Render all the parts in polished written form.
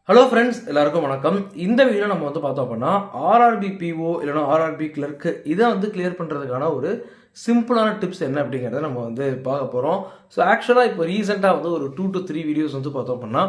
Hello friends, எல்லாருக்கும் வணக்கம். இந்த வீடியோ நம்ம பார்த்தோம் அப்படின்னா ஆர்ஆர்பி பிஓ இல்லைனா ஆர்ஆர்பி கிளர்க்கு இதை கிளியர் பண்ணுறதுக்கான ஒரு சிம்பிளான டிப்ஸ் என்ன அப்படிங்கிறத நம்ம பார்க்க போகிறோம். ஸோ ஆக்சுவலாக இப்போ ரீசெண்டாக ஒரு 2 to 3 வீடியோஸ் பார்த்தோம் அப்படின்னா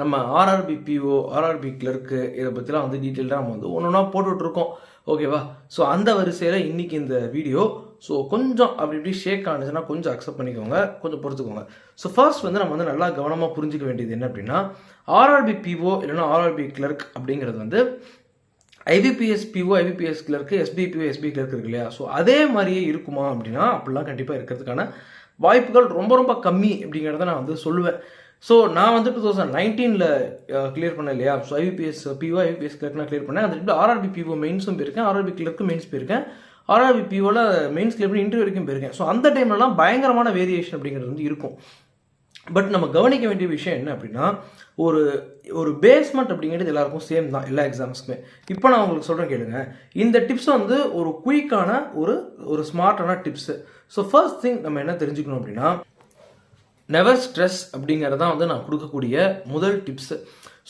நம்ம ஆர்ஆர்பி பிஓ ஆர்ஆர்பி கிளர்க்கு இதை பற்றிலாம் டீட்டெயில்டாக நம்ம ஒன்று ஒன்றா போட்டுட்ருக்கோம். ஓகேவா? ஸோ அந்த வரிசையில் இன்றைக்கி இந்த வீடியோ கொஞ்சம் அப்படி இப்படி ஷேக் ஆனிச்சுன்னா கொஞ்சம் அக்செப்ட் பண்ணிக்கோங்க, கொஞ்சம் பொறுத்துக்கோங்க. ஸோ ஃபர்ஸ்ட் நம்ம நல்லா கவனமாக புரிஞ்சிக்க வேண்டியது என்ன அப்படின்னா, ஆர்ஆர்பி பிஓ இல்லைன்னா ஆர்ஆர்பி கிளர்க் அப்படிங்கிறது IBPS PO IBPS clerk SBPO SB clerk இருக்கு இல்லையா? ஸோ அதே மாதிரியே இருக்குமா அப்படின்னா அப்படிலாம் கண்டிப்பாக இருக்கிறதுக்கான வாய்ப்புகள் ரொம்ப ரொம்ப கம்மி அப்படிங்கிறத நான் சொல்லுவேன். ஸோ நான் 2019 கிளியர் பண்ணேன் இல்லையா? So IBPS PO IBPS clerk நான் கிளியர் பண்ணேன். அது ஆர்ஆர்பி பிஓ மெயின்ஸும் போயிருக்கேன், ஆர்ஆர்பி கிளர்க்கு மெயின்ஸ் போயிருக்கேன், ஆர்ஆர்பி பிஓவில் மெயின்ஸ் கிளியர் பண்ணி இன்டர்வியூ வரைக்கும் போயிருக்கேன். ஸோ அந்த டைம்லலாம் பயங்கரமான வேரியேஷன் அப்படிங்கிறது இருக்கும். பட் நம்ம கவனிக்க வேண்டிய விஷயம் என்ன அப்படின்னா, ஒரு பேஸ்மெண்ட் அப்படிங்கிறது எல்லாருக்கும் சேம் தான், எல்லா எக்ஸாம்ஸ்க்குமே. இப்போ நான் உங்களுக்கு சொல்கிறேன் கேளுங்க. இந்த டிப்ஸ் ஒரு குயிக்கான ஒரு ஸ்மார்ட்டான டிப்ஸு. ஸோ ஃபர்ஸ்ட் திங் நம்ம என்ன தெரிஞ்சுக்கணும் அப்படின்னா, நெவர் ஸ்ட்ரெஸ் அப்படிங்கிறது தான் நான் கொடுக்கக்கூடிய முதல் டிப்ஸு.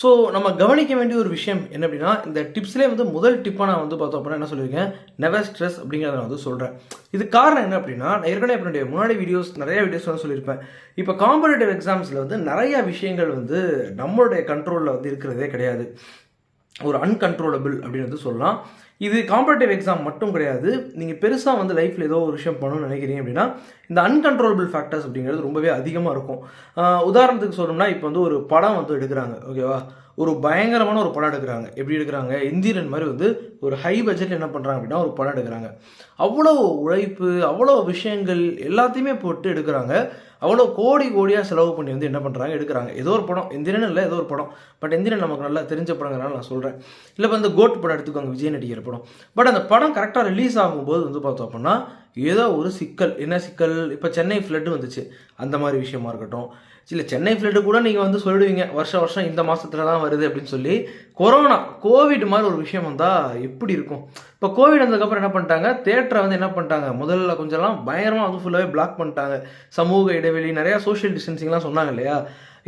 ஸோ நம்ம கவனிக்க வேண்டிய ஒரு விஷயம் என்ன அப்படின்னா, இந்த டிப்ஸ்லேயே முதல் டிப்பாக நான் பார்த்தோம் அப்படின்னா என்ன சொல்லியிருக்கேன், நெவர் ஸ்ட்ரெஸ் அப்படிங்கிறத நான் சொல்கிறேன். இது காரணம் என்ன அப்படின்னா, நான் ஏற்கனவே என்னுடைய முன்னாடி நிறைய வீடியோஸ் சொல்லியிருப்பேன். இப்போ காம்படிட்டிவ் எக்ஸாம்ஸில் நிறைய விஷயங்கள் நம்மளுடைய கண்ட்ரோலில் இருக்கிறதே கிடையாது. ஒரு அன்கண்ட்ரோலபிள் அப்படின்னு சொல்லலாம். இது காம்படிட்டிவ் எக்ஸாம் மட்டும் கிடையாது. நீங்கள் பெருசாக லைஃப்பில் ஏதோ ஒரு விஷயம் பண்ணணும்னு நினைக்கிறீங்க அப்படின்னா, இந்த அன்கண்ட்ரோலபிள் ஃபேக்டர்ஸ் அப்படிங்கிறது ரொம்பவே அதிகமாக இருக்கும். உதாரணத்துக்கு சொல்லணும்னா, இப்போ ஒரு படம் எடுக்கிறாங்க. ஓகேவா? ஒரு பயங்கரமான ஒரு படம் எடுக்கிறாங்க. எப்படி எடுக்கிறாங்க? இந்திரன் மாதிரி ஒரு ஹை பட்ஜெட் என்ன பண்ணுறாங்க அப்படின்னா ஒரு படம் எடுக்கிறாங்க. அவ்வளோ உழைப்பு, அவ்வளோ விஷயங்கள் எல்லாத்தையுமே போட்டு எடுக்கிறாங்க. அவ்வளோ கோடியாக செலவு பண்ணி என்ன பண்ணுறாங்க, எடுக்கிறாங்க. ஏதோ ஒரு படம், இந்திரன் இல்லை, ஏதோ ஒரு படம். பட் இந்திரன் நமக்கு நல்லா தெரிஞ்ச படங்கிறனால நான் சொல்கிறேன். இல்லை இப்போ கோட் படம் எடுத்துக்கோங்க, விஜய் நடிக்கிற படம். பட் அந்த படம் கரெக்டாக ரிலீஸ் ஆகும்போது பார்த்தோம் அப்படின்னா ஏதோ ஒரு சிக்கல். என்ன சிக்கல்? இப்போ சென்னை ஃப்ளட்டு வந்துச்சு, அந்த மாதிரி விஷயமா இருக்கட்டும். இல்லை சென்னை ஃப்ளட்டு கூட நீங்கள் சொல்லிடுவீங்க, வருஷம் இந்த மாதத்துல தான் வருது அப்படின்னு சொல்லி. கொரோனா, கோவிட் மாதிரி ஒரு விஷயம் வந்தால் எப்படி இருக்கும்? இப்போ கோவிட் வந்ததுக்கப்புறம் என்ன பண்ணிட்டாங்க, தேட்டரை என்ன பண்ணிட்டாங்க, முதல்ல கொஞ்சம்லாம் பயங்கரமாக ஃபுல்லாகவே பிளாக் பண்ணிட்டாங்க. சமூக இடைவெளி, நிறையா சோஷியல் டிஸ்டன்சிங்லாம் சொன்னாங்க இல்லையா?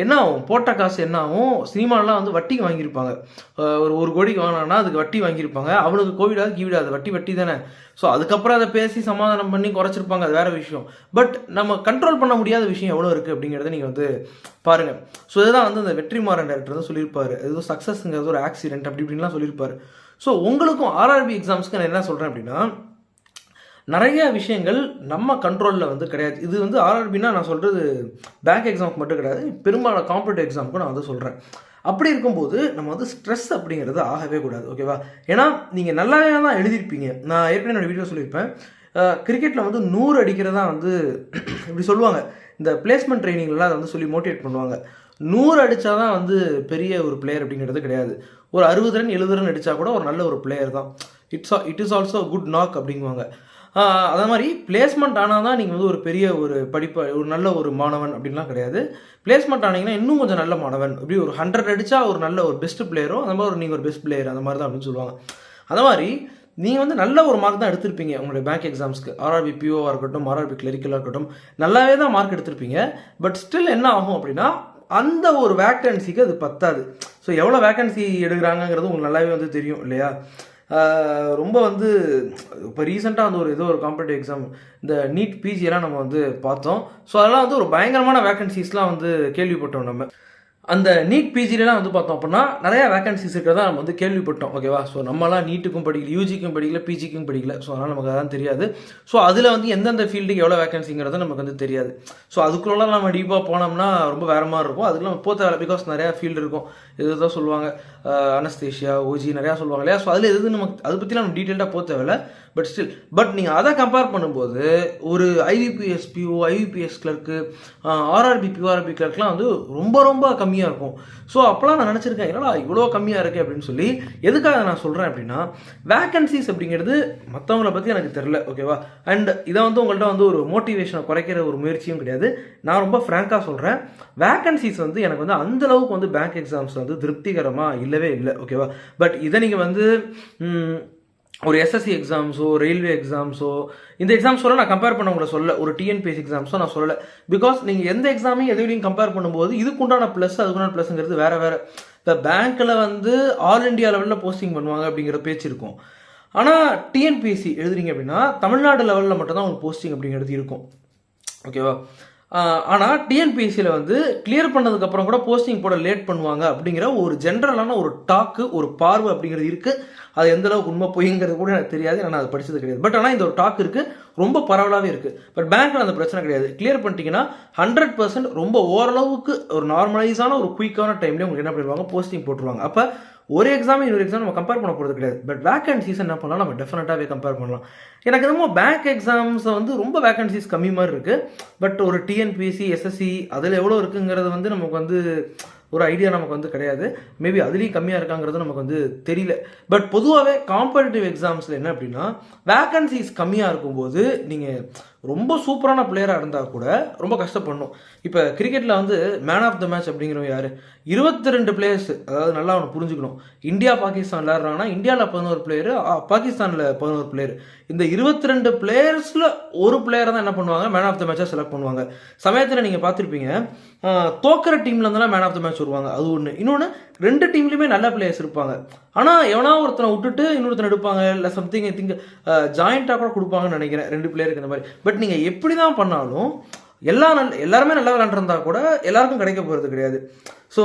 என்ன ஆகும்? போட்ட காசு என்ன ஆகும்? சினிமாலாம் வட்டிக்கு வாங்கியிருப்பாங்க. ஒரு 1 கோடிக்கு வாங்கினான்னா அதுக்கு வட்டி வாங்கியிருப்பாங்க. அவனுக்கு கோவிடாது கீவிடாது, வட்டி தானே. ஸோ அதுக்கப்புறம் அதை பேசி சமாதானம் பண்ணி குறைச்சிருப்பாங்க, அது வேறு விஷயம். பட் நம்ம கண்ட்ரோல் பண்ண முடியாத விஷயம் எவ்வளோ இருக்குது அப்படிங்கிறத நீங்கள் பாருங்கள். ஸோ இதுதான் அந்த வெற்றிமாறன் டைரக்டர் சொல்லியிருப்பார், ஏதோ சக்ஸஸ்ங்கிறது ஒரு ஆக்சிடென்ட் அப்படி இப்படின்லாம் சொல்லியிருப்பார். ஸோ உங்களுக்கும் ஆர்ஆர்பி எக்ஸாம்ஸ்க்கு நான் என்ன சொல்கிறேன் அப்படின்னா, நிறைய விஷயங்கள் நம்ம கண்ட்ரோலில் கிடையாது. இது ஆர்ஆர்பின்னா நான் சொல்கிறது பேங்க் எக்ஸாமுக்கு மட்டும் கிடையாது, பெரும்பாலான காம்படிட்டிவ் எக்ஸாமுக்கும் நான் சொல்கிறேன். அப்படி இருக்கும்போது நம்ம ஸ்ட்ரெஸ் அப்படிங்கிறது ஆகவே கூடாது. ஓகேவா? ஏன்னா நீங்கள் நல்லாவே தான் எழுதியிருப்பீங்க. நான் ஏற்கனவே என்னோடய வீடியோ சொல்லியிருப்பேன், கிரிக்கெட்டில் 100 அடிக்கிறதா இப்படி சொல்லுவாங்க. இந்த பிளேஸ்மெண்ட் ட்ரைனிங்லாம் அதை சொல்லி மோட்டிவேட் பண்ணுவாங்க. 100 அடித்தா தான் பெரிய ஒரு பிளேயர் அப்படிங்கிறது கிடையாது. ஒரு 60 ரன் 70 ரன் அடித்தா கூட ஒரு நல்ல ஒரு பிளேயர் தான். It is also good knock அப்படிங்குவாங்க. அதே மாதிரி பிளேஸ்மெண்ட் ஆனால் தான் நீங்கள் ஒரு பெரிய ஒரு ஒரு நல்ல ஒரு மாணவன் அப்படின்லாம் கிடையாது. பிளேஸ்மெண்ட் ஆனீங்கன்னா இன்னும் கொஞ்சம் நல்ல மாணவன். இப்படி ஒரு 100 அடித்தா ஒரு நல்ல ஒரு பெஸ்ட் பிளேயரும், அந்த மாதிரி நீங்கள் ஒரு பெஸ்ட் பிளேயர், அந்த மாதிரி தான் அப்படின்னு சொல்லுவாங்க. அந்த மாதிரி நீங்கள் நல்ல ஒரு மார்க் தான் எடுத்திருப்பீங்க உங்களுடைய பேங்க் எக்ஸாம்ஸ்க்கு. ஆர்ஆர்பி பிஓவாக இருக்கட்டும், ஆர்ஆர்பி கிளரிக்கலாக இருக்கட்டும், நல்லாவே தான் மார்க் எடுத்திருப்பீங்க. பட் ஸ்டில் என்ன ஆகும் அப்படின்னா, அந்த ஒரு வேக்கன்சிக்கு அது பத்தாது. ஸோ எவ்வளோ வேக்கன்சி எடுக்கிறாங்கிறது உங்களுக்கு நல்லாவே தெரியும் இல்லையா? ரொம்ப இப்போ ரீசெண்டாக ஏதோ ஒரு காம்படிட்டிவ் எக்ஸாம், இந்த நீட் பிஜியெல்லாம் நம்ம பார்த்தோம். ஸோ அதெல்லாம் ஒரு பயங்கரமான வேக்கன்சிஸ்லாம் கேள்விப்பட்டோம். நம்ம அந்த நீட் பிஜிலாம் பார்த்தோம் அப்படின்னா நிறையா வேகன்சிஸ் இருக்கிறதா நம்ம கேள்விப்பட்டோம். ஓகேவா? ஸோ நம்மளாம் நீட்டுக்கும் படிக்கல, யூஜிக்கும் படிக்கல, பிஜிக்கும் படிக்கல. ஸோ அதனால் நமக்கு அதெல்லாம் தெரியாது. ஸோ அதில் எந்தெந்த ஃபீல்டுக்கு எவ்வளோ வேகன்சிங்கிறது நமக்கு தெரியாது. ஸோ அதுக்குள்ளே நம்ம டீப்பாக போனோம்னா ரொம்ப வேறு மாதிரி இருக்கும். அதுக்கு நம்ம போக தேவை, பிகாஸ் நிறையா ஃபீல்டு இருக்கும். இதுதான் சொல்லுவாங்க, அனஸ்தேஷியா, ஓஜி நிறையா சொல்லுவாங்க இல்லையா? ஸோ அதில் எது நமக்கு அதை பற்றிலாம் நம்ம டீட்டெயில்டாக போக தேவையில்லை. பட் நீங்கள் அதை கம்பேர் பண்ணும்போது ஒரு IBPS PO IBPS clerk, RRB PO RB கிளர்க்லாம் ரொம்ப ரொம்ப கம்மியாக இருக்கும். ஸோ அப்போலாம் நான் நினச்சிருக்கேன், என்னடா இவ்வளோ கம்மியாக இருக்குது அப்படின்னு சொல்லி. எதுக்காக நான் சொல்கிறேன் அப்படின்னா, வேக்கன்சிஸ் அப்படிங்கிறது மற்றவங்கள பற்றி எனக்கு தெரில. ஓகேவா? அண்ட் இதை உங்கள்கிட்ட ஒரு மோட்டிவேஷனை குறைக்கிற ஒரு முயற்சியும் கிடையாது. நான் ரொம்ப ஃப்ராங்காக சொல்கிறேன், வேக்கன்சிஸ் எனக்கு அந்தளவுக்கு பேங்க் எக்ஸாம்ஸ் திருப்திகரமாக இல்லவே இல்லை. ஓகேவா? பட் இதை நீங்கள் ஒரு எஸ்எஸ்சி எக்ஸாம்ஸோ, ரயில்வே எக்ஸாம்ஸோ, இந்த எக்ஸாம்ஸோட நான் கம்பேர் பண்ண உங்களை சொல்ல, ஒரு டிஎன்பிஎஸ்சி எக்ஸாம்ஸோ நான் சொல்லலை. பிகாஸ் நீங்கள் எந்த எக்ஸாமையும் எதையும் கம்பேர் பண்ணும்போது இதுக்குண்டான ப்ளஸ் அதுக்குண்டான ப்ளஸ்ங்கிறது வேறு வேறு. இப்போ பேங்க்கில் வந்து ஆல் இண்டியா லெவலில் போஸ்டிங் பண்ணுவாங்க அப்படிங்கிற பேச்சு இருக்கும். ஆனால் டிஎன்பிஎஸ்சி எழுதுறீங்க அப்படின்னா தமிழ்நாடு லெவலில் மட்டும்தான் உங்களுக்கு போஸ்டிங் அப்படிங்கிறது இருக்கும். ஓகேவா? ஆனால் டிஎன்பிஎஸ்சியில் வந்து கிளியர் பண்ணதுக்கப்புறம் கூட போஸ்டிங் போட லேட் பண்ணுவாங்க அப்படிங்கிற ஒரு ஜென்ரலான ஒரு டாக்கு, ஒரு பார்வை அப்படிங்கிறது இருக்குது. அது எந்த அளவுக்கு உண்மை பொய்ங்கிறது கூட எனக்கு தெரியாது, நான் அதை படித்தது கிடையாது. பட் ஆனால் இந்த ஒரு டாக் இருக்குது, ரொம்ப பரவலாகவே இருக்குது. பட் பேங்க்கில் அந்த பிரச்சனை கிடையாது. கிளியர் பண்ணிட்டீங்கன்னா 100% ரொம்ப ஓரளவுக்கு ஒரு நார்மலைஸான ஒரு குயிக்கான டைம்லேயே உங்களுக்கு என்ன பண்ணிடுவாங்க, போஸ்டிங் போட்டுருவாங்க. அப்போ ஒரு எக்ஸாம் இன்னொரு எக்ஸாம் நம்ம கம்பேர் பண்ண போகிறது கிடையாது. பட் வேகன்சிஸ் என்ன பண்ணலாம், நம்ம டெஃபினட்டாகவே கம்பேர் பண்ணலாம். எனக்கு என்னமோ பேங்க் எக்ஸாம்ஸை வந்து ரொம்ப வேகன்சிஸ் கம்மி மாதிரி இருக்குது. பட் ஒரு டிஎன்பிஎஸ்சி, எஸ்எஸ்சி அதில் எவ்வளோ இருக்குங்கிறது வந்து நமக்கு வந்து ஒரு ஐடியா நமக்கு வந்து கிடையாது. மேபி அதுலேயும் கம்மியாக இருக்காங்கிறது நமக்கு வந்து தெரியல. பட் பொதுவாகவே காம்படிட்டிவ் எக்ஸாம்ஸில் என்ன அப்படின்னா வேகன்சிஸ் கம்மியாக இருக்கும்போது நீங்கள் ரொம்ப சூப்பரான பிளேயராக இருந்தால் கூட ரொம்ப கஷ்டப்படணும். இப்போ கிரிக்கெட்டில் வந்து மேன் ஆஃப் த மேட்ச் அப்படிங்கிறவங்க யார்? 22 பிளேயர்ஸ். அதாவது நல்லா அவனை புரிஞ்சுக்கணும். இந்தியா பாகிஸ்தான் விளையாடுறாங்கன்னா இந்தியாவில் 11 பிளேயரு, பாகிஸ்தானில் 11 பிளேயர். இந்த 22 பிளேயர்ஸில் ஒரு பிளேயரை தான் என்ன பண்ணுவாங்க, மேன் ஆஃப் த மேட்சாக செலக்ட் பண்ணுவாங்க. சமயத்தில் நீங்கள் பார்த்துருப்பீங்க, தோக்கிற டீம்ல இருந்தாலும் மேன் ஆஃப் த மேட்ச் வருவாங்க. அது ஒன்று. இன்னொன்று, 2 டீம்லையுமே நல்ல பிளேயர்ஸ் இருப்பாங்க. ஆனால் எவனா ஒருத்தனை விட்டுட்டு இன்னொருத்தனை எடுப்பாங்க, இல்லை சம்திங் திங்க் ஜாயிண்டாக கூட கொடுப்பாங்கன்னு நினைக்கிறேன் 2 பிளேயருக்கு இந்த மாதிரி. பட் நீங்கள் எப்படி தான் பண்ணாலும் எல்லாருமே நல்லா விளாண்டுருந்தா கூட எல்லாருக்கும் கிடைக்க போகிறது கிடையாது. ஸோ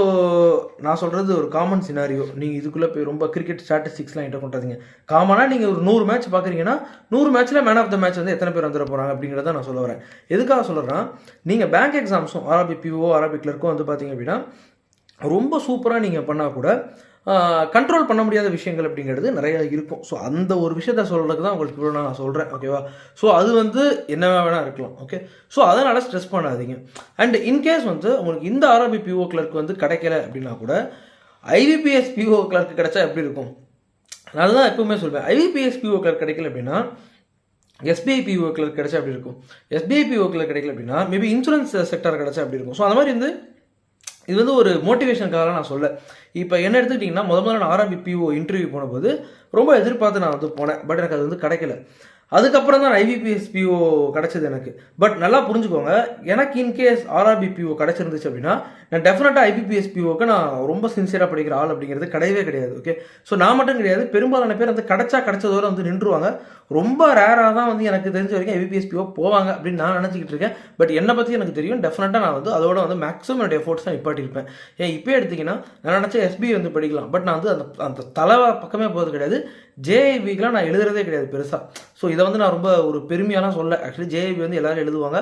நான் சொல்கிறது ஒரு காமன் சினாரியோ. நீங்கள் இதுக்குள்ளே போய் ரொம்ப கிரிக்கெட் ஸ்டாட்டிஸ்டிக்ஸ்லாம் என்கிட்ட கொண்டாதீங்க. காமனாக நீங்கள் ஒரு 100 மேட்ச் பார்க்குறீங்கன்னா 100 மேட்ச்சில் மேன் ஆஃப் த மேட்ச் வந்து எத்தனை பேர் வந்துட போகிறாங்க அப்படிங்கிறத நான் சொல்ல வரேன். எதுக்காக சொல்கிறேன்னா, நீங்கள் பேங்க் எக்ஸாம்ஸும் ஆர்ஆர்பி பிஓ, ஆர்ஆர்பி கிளர்க்கும் வந்து பார்த்தீங்க அப்படின்னா ரொம்ப சூப்பராக நீங்கள் பண்ணால் கூட கண்ட்ரோல் பண்ண முடியாத விஷயங்கள் அப்படிங்கிறது நிறையா இருக்கும். ஸோ அந்த ஒரு விஷயத்த சொல்கிறதுக்கு தான் உங்களுக்கு இவ்வளோ நான் சொல்கிறேன். ஓகேவா? ஸோ அது வந்து என்னவா வேணால் இருக்கலாம். ஓகே, ஸோ அதனால் ஸ்ட்ரெஸ் பண்ணாதீங்க. அண்ட் இன்கேஸ் வந்து உங்களுக்கு இந்த ஆர்ஆர்பி பிஓ கிளர்க் வந்து கிடைக்கல அப்படின்னா கூட ஐபிபிஎஸ் பிஓ கிளர்க் கிடைச்சா எப்படி இருக்கும்? நான் அதுதான் எப்பவுமே சொல்வேன். ஐபிபிஎஸ் பிஓ கிளர்க் கிடைக்கல அப்படின்னா எஸ்பிஐ பிஓ கிளர்க் கிடைச்சா அப்படி இருக்கும். எஸ்பிஐ பிஓ கிளர்க் கிடைக்கல அப்படின்னா மேபி இன்சூரன்ஸ் செக்டர் கிடைச்சா அப்படி இருக்கும். ஸோ அந்த மாதிரி வந்து இது வந்து ஒரு மோட்டிவேஷனுக்காக நான் சொல்ல. இப்போ என்ன எடுத்துக்கிட்டிங்கன்னா, முதல்ல நான் ஆர்ஆர்பி பிஓ இன்டர்வியூ போனபோது ரொம்ப எதிர்பார்த்து நான் வந்து போனேன். பட் எனக்கு அது வந்து கிடைக்கல. அதுக்கப்புறம் தான் ஐபிபிஎஸ் பிஓ கிடச்சிது எனக்கு. பட் நல்லா புரிஞ்சுக்கோங்க, எனக்கு இன்கேஸ் ஆர்ஆர்பி பிஓ கிடச்சிருந்துச்சு அப்படின்னா நான் டெஃபினட்டாக ஐபிபிஎஸ் பிஓக்கு நான் ரொம்ப சின்சியராக படிக்கிற ஆள் அப்படிங்கிறது கிடையவே கிடையாது. ஓகே, ஸோ நான் மட்டும் கிடையாது, பெரும்பாலான பேர் வந்து கிடைச்சதோட வந்து நின்றுவாங்க. ரொம்ப ரேராக தான் வந்து எனக்கு தெரிஞ்ச வரைக்கும் ஐபிபிஎஸ் பிஓ போவாங்க அப்படின்னு நான் நினச்சிக்கிட்டு இருக்கேன். பட் என்னை பற்றி எனக்கு தெரியும். டெஃபினட்டாக நான் வந்து அதோட வந்து மேக்ஸிமம் என்னோட எஃபோர்ட்ஸ் தான் நிப்பாட்டியிருப்பேன். ஏன் இப்போ எடுத்திங்கன்னா நான் நினச்சேன் எஸ்பிஐ வந்து படிக்கலாம். பட் நான் வந்து அந்த தலை பக்கமே போகிறது கிடையாது. ஜேஐபிக்கெலாம் நான் எழுதுறதே கிடையாது பெருசாக. ஸோ இதை வந்து நான் ரொம்ப ஒரு பெருமையாலாம் சொல்ல. ஆக்சுவலி ஜேஐபி வந்து எல்லோரும் எழுதுவாங்க.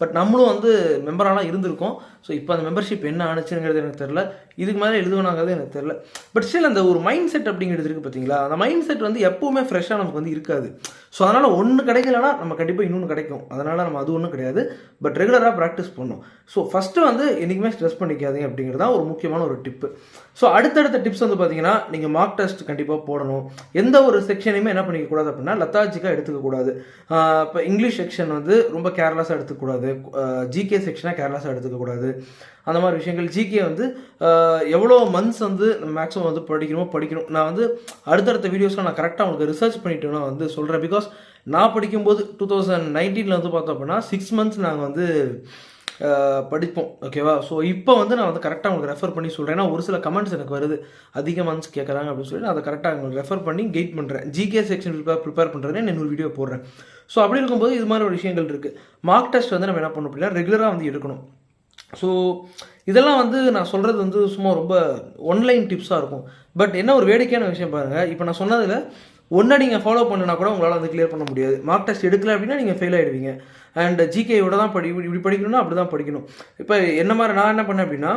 பட் நம்மளும் வந்து மெம்பராலாம் இருந்திருக்கோம். ஸோ இப்போ அந்த மெம்பர்ஷிப் என்ன ஆணுச்சுங்கிறது எனக்கு தெரில. இதுக்கு மேலே எழுதுவானாங்கிறது எனக்கு தெரில. பட் ஸ்டில் அந்த ஒரு மைண்ட் செட் அப்படிங்கிறது இருக்குது பார்த்தீங்களா, அந்த மைண்ட் செட் வந்து எப்போவுமே ஃப்ரெஷ்ஷாக நமக்கு வந்து இருக்காது. ஸோ அதனால் ஒன்று கிடைக்கலனா நம்ம கண்டிப்பாக இன்னொன்று கிடைக்கும். அதனால் நம்ம அது ஒன்றும் கிடையாது. பட் ரெகுலராக ப்ராக்டிஸ் பண்ணணும். ஸோ ஃபஸ்ட்டு வந்து என்றைக்குமே ஸ்ட்ரெஸ் பண்ணிக்காதீங்க அப்படிங்கிறது தான் ஒரு முக்கியமான ஒரு டிப்பு. ஸோ அடுத்தடுத்த டிப்ஸ் வந்து பார்த்தீங்கன்னா, நீங்கள் மார்க் டெஸ்ட் கண்டிப்பாக போடணும். எந்த ஒரு செக்ஷனையுமே என்ன பண்ணிக்கக்கூடாது அப்படின்னா லத்தாஜிக்காக எடுத்துக்கக்கூடாது. இப்போ இங்கிலீஷ் செக்ஷன் வந்து ரொம்ப கேர்லெஸ்ஸாக எடுத்துக்கக்கூடாது. ஜிகே செக்ஷனாக கேர்லெஸ்ஸாக எடுத்துக்கக்கூடாது. அந்த மாதிரி விஷயங்கள். ஜிகே வந்து எவ்வளோ மந்த்ஸ் வந்து மேக்ஸிமம் வந்து படிக்கணும். நான் வந்து அடுத்தடுத்த வீடியோஸில் நான் கரெக்டாக உங்களுக்கு ரிசர்ச் பண்ணிட்டு நான் வந்து சொல்கிறேன். பிகாஸ் நான் படிக்கும்போது 2019 வந்து பார்த்தோம் அப்படின்னா 6 மந்த்ஸ் நாங்கள் வந்து படிப்போம். ஓகேவா? ஸோ இப்போ வந்து நான் வந்து கரெக்டாக உங்களுக்கு ரெஃபர் பண்ணி சொல்கிறேன். ஏன்னா ஒரு சில கமெண்ட்ஸ் எனக்கு வருது, அதிக மந்த்ஸ் கேட்குறாங்க அப்படின்னு சொல்லி நான் அதை கரெக்டாக உங்களுக்கு ரெஃபர் பண்ணி கைட் பண்ணுறேன். ஜிகே செக்ஷன் ப்ரிப்பேர் பண்ணுறதுன்னு நான் இன்னொரு வீடியோ போடுறேன். ஸோ அப்படி இருக்கும்போது இது மாதிரி ஒரு விஷயங்கள் இருக்குது. மார்க் டெஸ்ட் வந்து நம்ம என்ன பண்ணணும் அப்படின்னா ரெகுலராக வந்து எடுக்கணும். ஸோ இதெல்லாம் வந்து நான் சொல்கிறது வந்து சும்மா ரொம்ப ஒன்லைன் டிப்ஸாக இருக்கும். பட் என்ன ஒரு வேடிக்கையான விஷயம் பாருங்கள், இப்போ நான் சொன்னதில் ஒன்றை நீங்கள் ஃபாலோ பண்ணுனா கூட உங்களால் வந்து கிளியர் பண்ண முடியாது. மார்க் டெஸ்ட் எடுக்கல அப்படின்னா நீங்கள் ஃபெயில் ஆகிடுவீங்க. அண்ட் ஜிகேயோட தான் இப்படி படிக்கணும்னா அப்படி தான் படிக்கணும். இப்போ என்ன மாதிரி நான் என்ன பண்ணேன் அப்படின்னா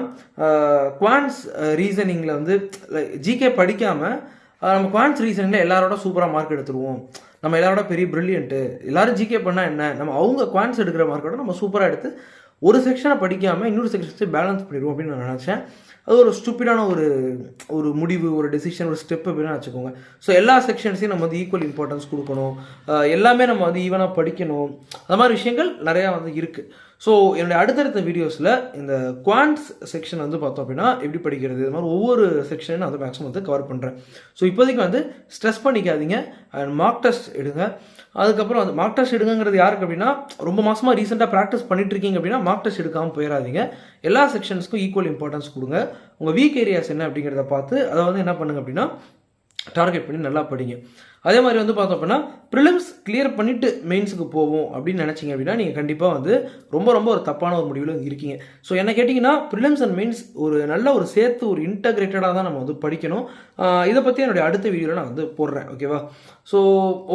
குவான்ஸ் ரீசனிங்கில் வந்து ஜிகே படிக்காமல் நம்ம குவான்ஸ் ரீசனிங்கில் எல்லாரோட சூப்பராக மார்க் எடுத்துருவோம், நம்ம எல்லாரோட பெரிய ப்ரில்லியன்ட்டு, எல்லோரும் ஜிகே பண்ணால் என்ன, நம்ம அவங்க குவான்ஸ் எடுக்கிற மார்க்கோட நம்ம சூப்பராக எடுத்து ஒரு செக்ஷனை படிக்காமல் இன்னொரு செக்ஷன் பேலன்ஸ் பண்ணிடுவோம் அப்படின்னு நான் நினச்சேன். அது ஒரு ஸ்டூப்பிடான ஒரு முடிவு, ஒரு டெசிஷன், ஒரு ஸ்டெப் அப்படின்னு வச்சுக்கோங்க. ஸோ எல்லா செக்ஷன்ஸையும் நம்ம வந்து ஈக்குவல் இம்பார்ட்டன்ஸ் கொடுக்கணும். எல்லாமே நம்ம வந்து ஈவனாக படிக்கணும். அந்த மாதிரி விஷயங்கள் நிறையா வந்து இருக்குது. ஸோ என்னுடைய அடுத்தடுத்த வீடியோஸில் இந்த குவான்ட்ஸ் செக்ஷன் வந்து பார்த்தோம் அப்படின்னா எப்படி படிக்கிறது, இது மாதிரி ஒவ்வொரு செக்ஷனையும் நான் வந்து மேக்ஸிமம் வந்து கவர் பண்ணுறேன். ஸோ இப்போதைக்கு வந்து ஸ்ட்ரெஸ் பண்ணிக்காதீங்க அண்ட் மார்க் டெஸ்ட் எடுங்க. அதுக்கப்புறம் அந்த மார்க் டெஸ்ட் எடுங்கிறது யாருக்கு அப்படின்னா, ரொம்ப மாதமாக ரீசெண்டாக ப்ராக்டிஸ் பண்ணிட்டு இருக்கீங்க அப்படின்னா மார்க் டெஸ்ட் எடுக்காமல் போயிடாதீங்க. எல்லா செக்ஷன்ஸ்க்கும் ஈக்குவல் இம்பார்ட்டன்ஸ் கொடுங்க. உங்கள் வீக் ஏரியாஸ் என்ன அப்படிங்கிறத பார்த்து அதை வந்து என்ன பண்ணுங்க அப்படின்னா டார்கெட் பண்ணி நல்லா படிங்க. அதே மாதிரி வந்து பார்த்தோம் அப்படின்னா ப்ரிலிம்ஸ் கிளியர் பண்ணிவிட்டு மெயின்ஸுக்கு போவோம் அப்படின்னு நினச்சிங்க அப்படின்னா நீங்கள் கண்டிப்பாக வந்து ரொம்ப ஒரு தப்பான ஒரு முடிவில் இருக்கீங்க. ஸோ என்ன கேட்டிங்கன்னா ப்ரிலிம்ஸ் அண்ட் மெயின்ஸ் ஒரு நல்ல ஒரு சேர்த்து ஒரு இன்டகிரேட்டடாக தான் நம்ம வந்து படிக்கணும். இதை பற்றி என்னுடைய அடுத்த வீடியோவில் நான் வந்து போடுறேன். ஓகேவா? ஸோ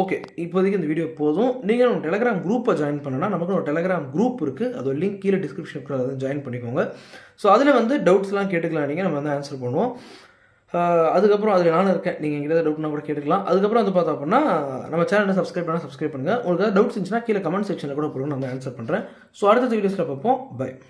ஓகே, இப்போதைக்கு இந்த வீடியோ போதும். நீங்கள் நம்ம டெலிகிராம் குரூப்பை ஜாயின் பண்ணனா நமக்கு ஒரு டெலிகிராம் குரூப் இருக்குது. அது லிங்க் கீழே டிஸ்கிரிப்ஷனுக்கு அதை ஜாயின் பண்ணிக்கோங்க. ஸோ அதில் வந்து டவுட்ஸ்லாம் கேட்டுக்கலாம், நீங்கள் நம்ம வந்து ஆன்சர் பண்ணுவோம். அதுக்கப்புறம் அதில் நானும் இருக்கேன், நீங்கள் எங்கிட்ட டவுட்னா கூட கேட்டுக்கலாம். அதுக்கப்புறம் வந்து பார்த்தோம் அப்படின்னா நம்ம சேனலை சப்ஸ்கிரைப் பண்ணுங்கள். உங்களுக்கு ஏதாவது டவுட்ஸ் இருந்துச்சுன்னா கீழே கமெண்ட் செக்ஷனில் கூட போடுங்க, நான் ஆன்சர் பண்ணுறேன். ஸோ அடுத்த வீடியோஸில் பார்ப்போம். பை.